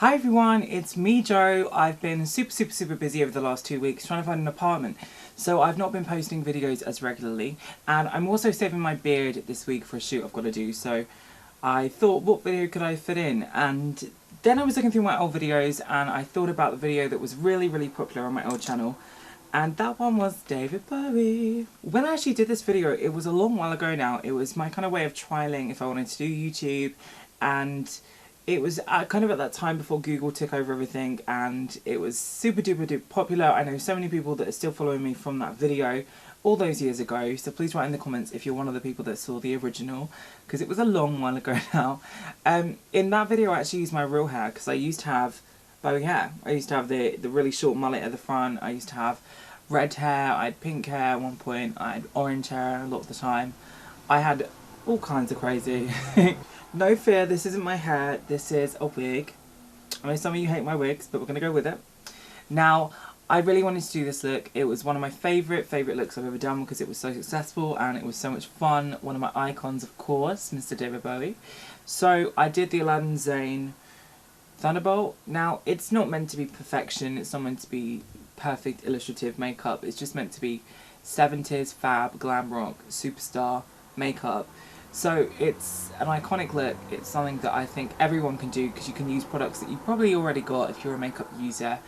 Hi everyone, it's me Jo. I've been super busy over the last 2 weeks trying to find an apartment, so I've not been posting videos as regularly, and I'm also saving my beard this week for a shoot I've got to do, so I thought, what video could I fit in? And then I was looking through my old videos and I thought about the video that was really popular on my old channel, and that one was David Bowie. When I actually did this video, it was a long while ago now. It was my kind of way of trialing if I wanted to do YouTube, and it was kind of at that time before Google took over everything, and it was super duper popular. I know so many people that are still following me from that video all those years ago, so please write in the comments if you're one of the people that saw the original, because it was a long while ago now. In that video I actually used my real hair, because I used to have Bowie hair. I used to have the really short mullet at the front, I used to have red hair, I had pink hair at one point, I had orange hair a lot of the time. I had all kinds of crazy. No fear, this isn't my hair, this is a wig. I know some of you hate my wigs, but we're going to go with it. Now, I really wanted to do this look. It was one of my favourite looks I've ever done because it was so successful and it was so much fun. One of my icons, of course, Mr. David Bowie. So I did the Alladin Sane Thunderbolt. Now, it's not meant to be perfection, it's not meant to be perfect illustrative makeup. It's just meant to be 70s fab, glam rock, superstar makeup. So it's an iconic look. It's something that I think everyone can do because you can use products that you've probably already got if you're a makeup user.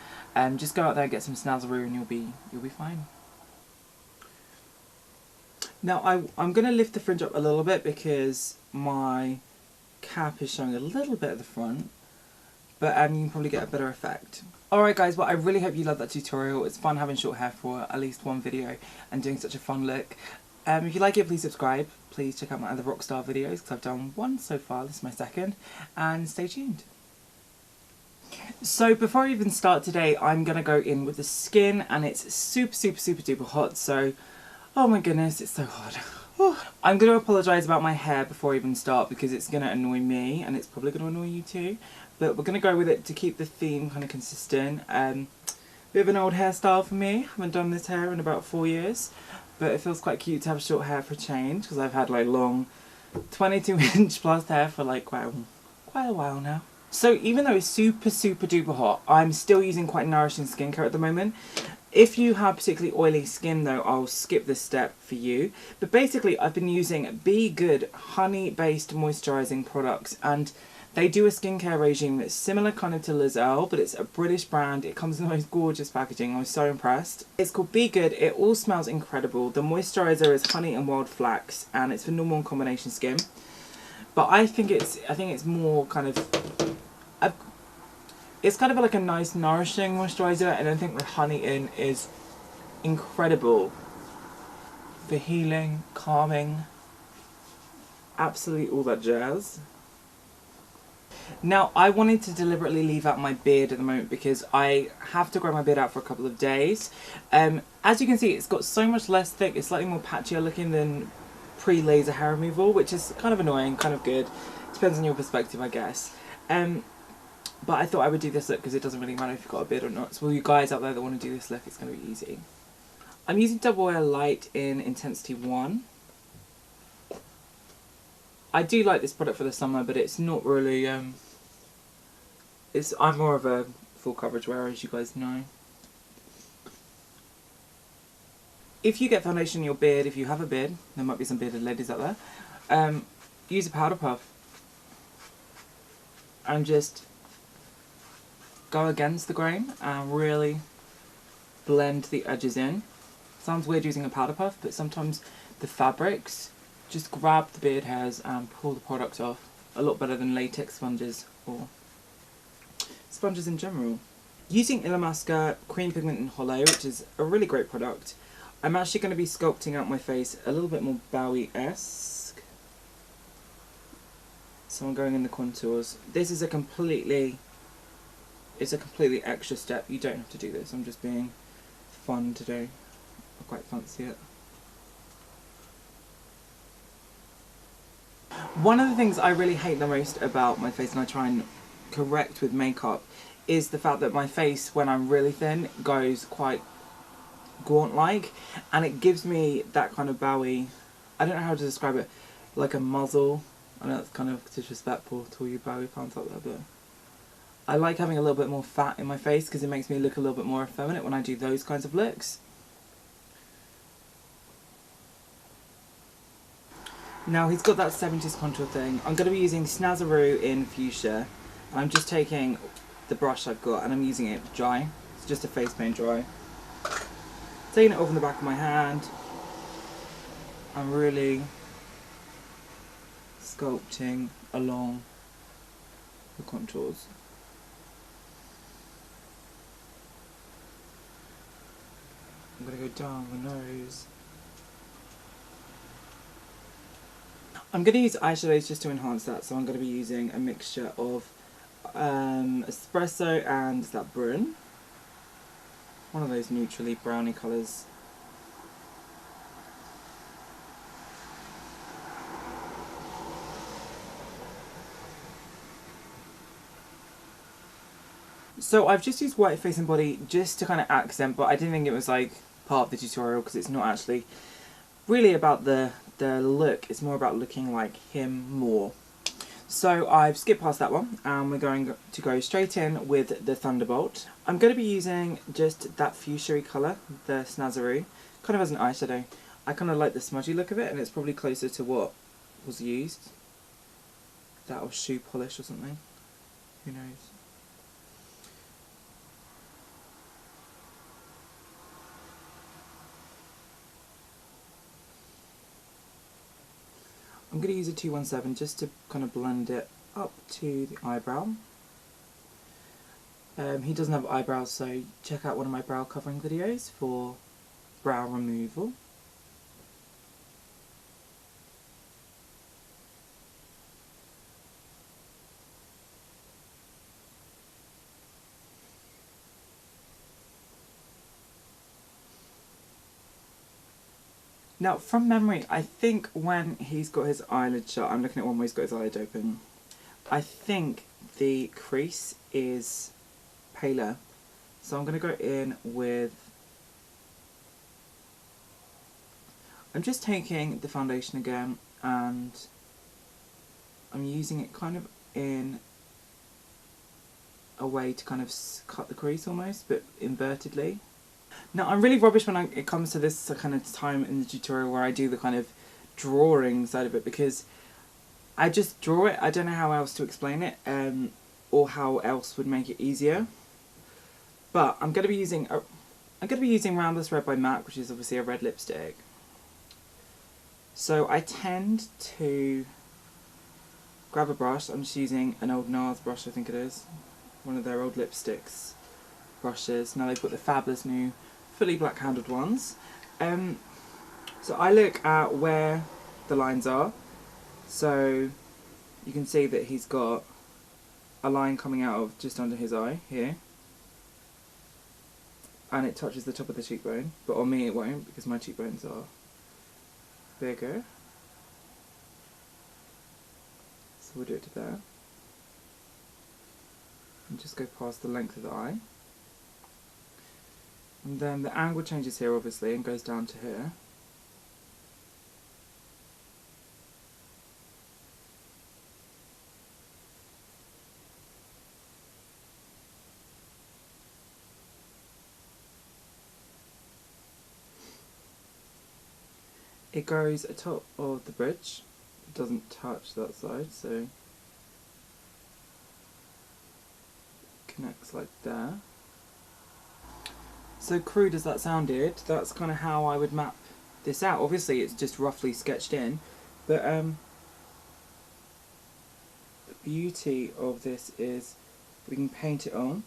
Just go out there and get some snazzaroo and you'll be fine. Now I'm going to lift the fringe up a little bit because my cap is showing a little bit at the front, but you can probably get a better effect. Alright guys, well I really hope you loved that tutorial. It's fun having short hair for at least one video and doing such a fun look. If you like it, please subscribe. Please check out my other Rockstar videos because I've done one so far, this is my second, and stay tuned. So before I even start today, I'm going to go in with the skin, and it's super duper hot, so oh my goodness, it's so hot. I'm going to apologise about my hair before I even start because it's going to annoy me and it's probably going to annoy you too, but we're going to go with it to keep the theme kind of consistent. Bit of an old hairstyle for me, haven't done this hair in about 4 years. But it feels quite cute to have short hair for a change because I've had like long 22-inch plus hair for like quite a while now. So even though it's super duper hot, I'm still using quite nourishing skincare at the moment. If you have particularly oily skin though, I'll skip this step for you. But basically I've been using Be Good honey based moisturising products, and they do a skincare regime that's similar kind of to Lizelle, but it's a British brand. It comes in the most gorgeous packaging. I was so impressed. It's called Be Good. It all smells incredible. The moisturiser is honey and wild flax, and it's for normal and combination skin. But I think it's more kind of it's kind of like a nice nourishing moisturiser, and I think with honey in is incredible for healing, calming, absolutely all that jazz. Now, I wanted to deliberately leave out my beard at the moment because I have to grow my beard out for a couple of days. As you can see, it's got so much less thick, it's slightly more patchier looking than pre-laser hair removal, which is kind of annoying, kind of good. Depends on your perspective, I guess. But I thought I would do this look because it doesn't really matter if you've got a beard or not. So all you guys out there that want to do this look, it's going to be easy. I'm using Double Wear Light in Intensity 1. I do like this product for the summer, but it's not really, I'm more of a full coverage wearer, as you guys know. If you get foundation in your beard, if you have a beard, there might be some bearded ladies out there, use a powder puff. And just go against the grain and really blend the edges in. Sounds weird using a powder puff, but sometimes the fabrics just grab the beard hairs and pull the product off. A lot better than latex sponges or sponges in general. Using Illamasqua Cream Pigment in Hollow, which is a really great product, I'm actually going to be sculpting out my face a little bit more Bowie-esque. So I'm going in the contours. This is a completely extra step. You don't have to do this. I'm just being fun today. I quite fancy it. One of the things I really hate the most about my face, and I try and correct with makeup, is the fact that my face, when I'm really thin, goes quite gaunt-like, and it gives me that kind of Bowie, I don't know how to describe it, like a muzzle. I know that's kind of disrespectful to all you Bowie fans out there, but I like having a little bit more fat in my face because it makes me look a little bit more effeminate when I do those kinds of looks. Now he's got that 70s contour thing. I'm going to be using Snazzaroo in Fuchsia. I'm just taking the brush I've got and I'm using it dry. It's just a face paint dry. Taking it over the back of my hand. I'm really sculpting along the contours. I'm going to go down the nose. I'm going to use eyeshadows just to enhance that, so I'm going to be using a mixture of espresso and that brun. One of those neutrally browny colours. So I've just used white face and body just to kind of accent, but I didn't think it was like part of the tutorial because it's not actually really about the look. It's more about looking like him more. So I've skipped past that one and we're going to go straight in with the Thunderbolt. I'm going to be using just that fuchsia colour, the Snazzaroo, kind of as an eyeshadow. I kind of like the smudgy look of it and it's probably closer to what was used. That or shoe polish or something. Who knows? I'm going to use a 217 just to kind of blend it up to the eyebrow. He doesn't have eyebrows, so check out one of my brow covering videos for brow removal. Now, from memory, I think when he's got his eyelid shut, I'm looking at one where he's got his eyelid open, I think the crease is paler. So I'm going to go in with... I'm just taking the foundation again, and I'm using it kind of in a way to kind of cut the crease almost, but invertedly. Now, I'm really rubbish when it comes to this kind of time in the tutorial where I do the kind of drawing side of it, because I just draw it. I don't know how else to explain it, or how else would make it easier. But I'm going to be using Roundless Red by MAC, which is obviously a red lipstick. So I tend to grab a brush. I'm just using an old NARS brush, I think it is, one of their old lipsticks brushes. Now they've got the fabulous new fully black handled ones. So I look at where the lines are, so you can see that he's got a line coming out of just under his eye here, and it touches the top of the cheekbone, but on me it won't because my cheekbones are bigger. So we'll do it to there and just go past the length of the eye. And then the angle changes here obviously and goes down to here. It goes atop of the bridge. It doesn't touch that side, so it connects like there. So crude as that sounded, that's kind of how I would map this out. Obviously it's just roughly sketched in, but the beauty of this is we can paint it on.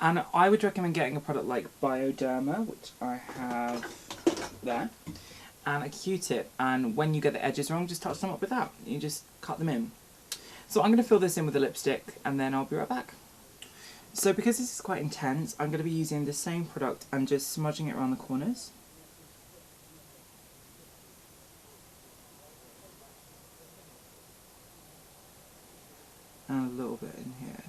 And I would recommend getting a product like Bioderma, which I have there, and a Q-tip, and when you get the edges wrong, just touch them up with that. You just cut them in. So I'm going to fill this in with a lipstick, and then I'll be right back. So because this is quite intense, I'm going to be using the same product and just smudging it around the corners. And a little bit in here.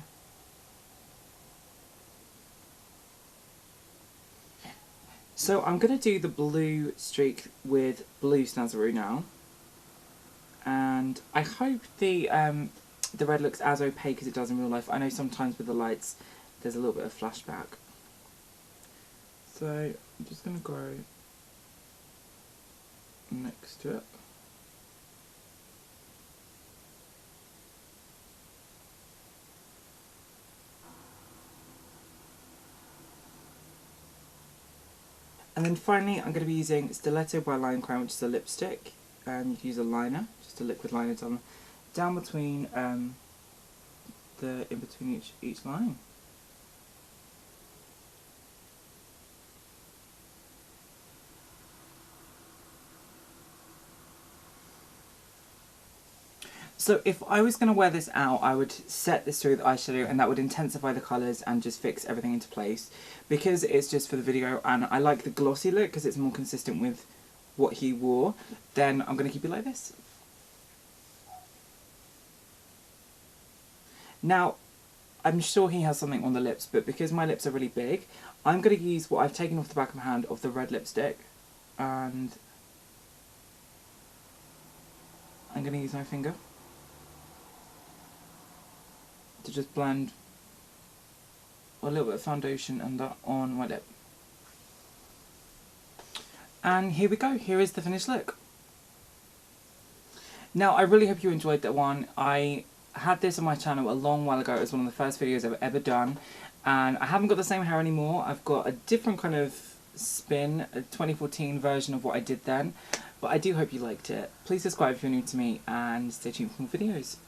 So I'm going to do the blue streak with blue Snazzaroo now. And I hope the the red looks as opaque as it does in real life. I know sometimes with the lights there's a little bit of flashback. So I'm just going to go next to it. And then finally I'm going to be using Stiletto by Line Crown, which is a lipstick, and you can use a liner, just a liquid liner down between in between each line. So if I was going to wear this out, I would set this through with eyeshadow, and that would intensify the colours and just fix everything into place. Because it's just for the video and I like the glossy look because it's more consistent with what he wore, then I'm going to keep it like this. Now, I'm sure he has something on the lips, but because my lips are really big, I'm going to use what I've taken off the back of my hand of the red lipstick, and I'm going to use my finger to just blend a little bit of foundation and that on my lip. And here we go, here is the finished look. Now I really hope you enjoyed that one. I had this on my channel a long while ago. It was one of the first videos I've ever done, and I haven't got the same hair anymore. I've got a different kind of spin, a 2014 version of what I did then, but I do hope you liked it. Please subscribe if you're new to me and stay tuned for more videos.